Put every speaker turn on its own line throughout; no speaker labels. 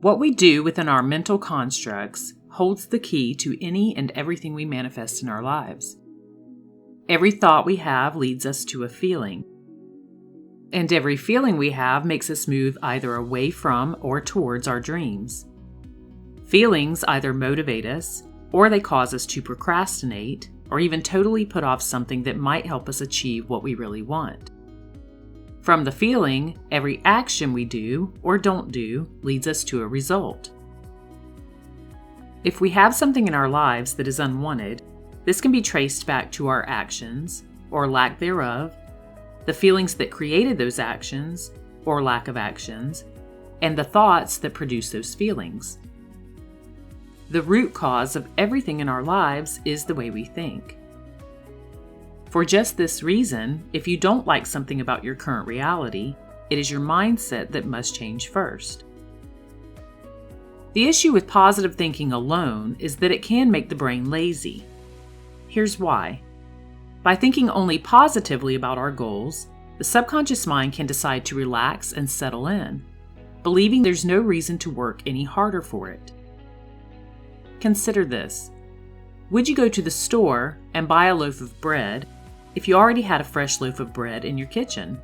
What we do within our mental constructs holds the key to any and everything we manifest in our lives. Every thought we have leads us to a feeling. And every feeling we have makes us move either away from or towards our dreams. Feelings either motivate us, or they cause us to procrastinate, or even totally put off something that might help us achieve what we really want. From the feeling, every action we do or don't do leads us to a result. If we have something in our lives that is unwanted, this can be traced back to our actions, or lack thereof, the feelings that created those actions, or lack of actions, and the thoughts that produce those feelings. The root cause of everything in our lives is the way we think. For just this reason, if you don't like something about your current reality, it is your mindset that must change first. The issue with positive thinking alone is that it can make the brain lazy. Here's why. By thinking only positively about our goals, the subconscious mind can decide to relax and settle in, believing there's no reason to work any harder for it. Consider this. Would you go to the store and buy a loaf of bread if you already had a fresh loaf of bread in your kitchen?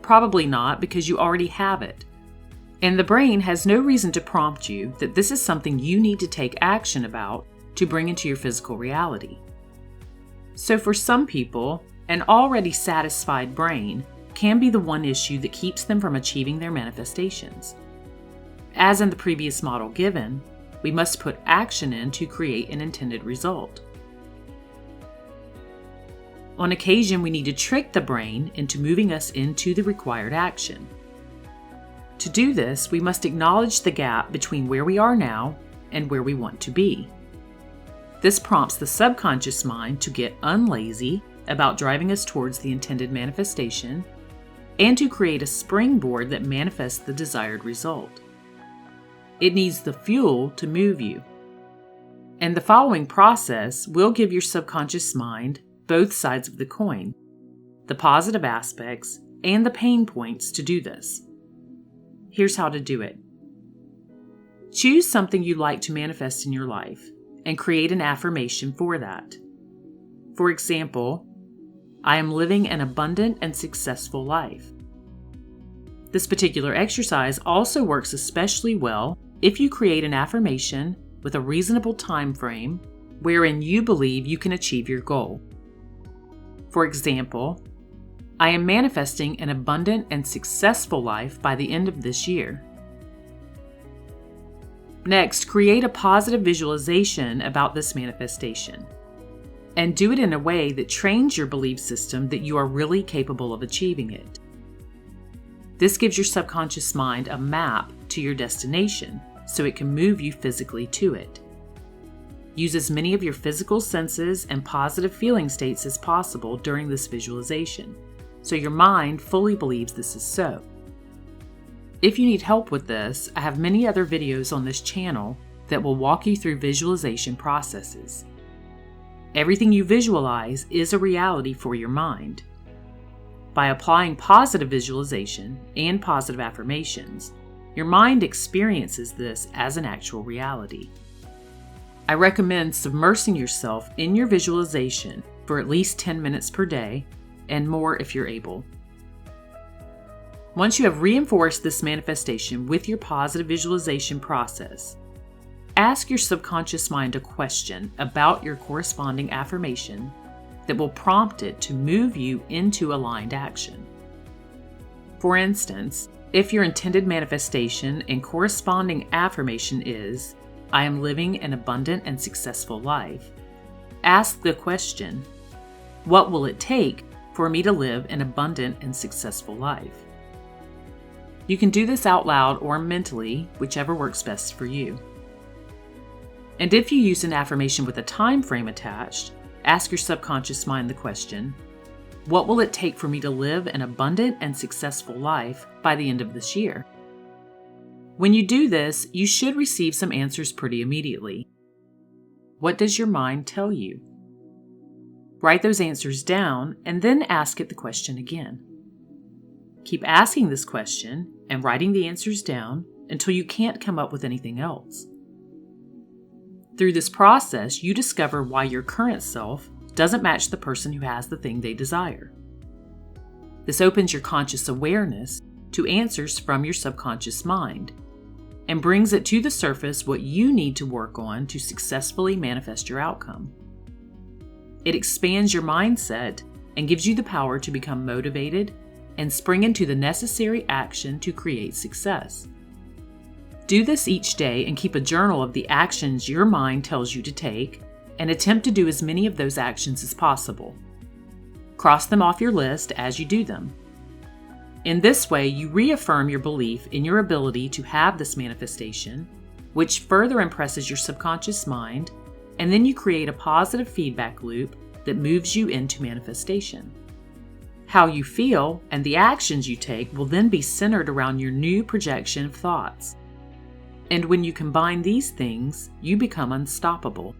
Probably not, because you already have it. And the brain has no reason to prompt you that this is something you need to take action about to bring into your physical reality. So for some people, an already satisfied brain can be the one issue that keeps them from achieving their manifestations. As in the previous model given, we must put action in to create an intended result. On occasion, we need to trick the brain into moving us into the required action. To do this, we must acknowledge the gap between where we are now and where we want to be. This prompts the subconscious mind to get unlazy about driving us towards the intended manifestation and to create a springboard that manifests the desired result. It needs the fuel to move you. And the following process will give your subconscious mind both sides of the coin, the positive aspects and the pain points to do this. Here's how to do it. Choose something you like to manifest in your life and create an affirmation for that. For example, I am living an abundant and successful life. This particular exercise also works especially well if you create an affirmation with a reasonable time frame wherein you believe you can achieve your goal. For example, I am manifesting an abundant and successful life by the end of this year. Next, create a positive visualization about this manifestation, and do it in a way that trains your belief system that you are really capable of achieving it. This gives your subconscious mind a map to your destination, so it can move you physically to it. Use as many of your physical senses and positive feeling states as possible during this visualization, so your mind fully believes this is so. If you need help with this, I have many other videos on this channel that will walk you through visualization processes. Everything you visualize is a reality for your mind. By applying positive visualization and positive affirmations, your mind experiences this as an actual reality. I recommend submersing yourself in your visualization for at least 10 minutes per day, and more if you're able. Once you have reinforced this manifestation with your positive visualization process, ask your subconscious mind a question about your corresponding affirmation that will prompt it to move you into aligned action. For instance, if your intended manifestation and corresponding affirmation is, I am living an abundant and successful life, ask the question, what will it take for me to live an abundant and successful life? You can do this out loud or mentally, whichever works best for you. And if you use an affirmation with a time frame attached, ask your subconscious mind the question, what will it take for me to live an abundant and successful life by the end of this year? When you do this, you should receive some answers pretty immediately. What does your mind tell you? Write those answers down and then ask it the question again. Keep asking this question and writing the answers down until you can't come up with anything else. Through this process, you discover why your current self doesn't match the person who has the thing they desire. This opens your conscious awareness to answers from your subconscious mind and brings it to the surface what you need to work on to successfully manifest your outcome. It expands your mindset and gives you the power to become motivated and spring into the necessary action to create success. Do this each day and keep a journal of the actions your mind tells you to take, and attempt to do as many of those actions as possible. Cross them off your list as you do them. In this way, you reaffirm your belief in your ability to have this manifestation, which further impresses your subconscious mind, and then you create a positive feedback loop that moves you into manifestation. How you feel and the actions you take will then be centered around your new projection of thoughts. And when you combine these things, you become unstoppable.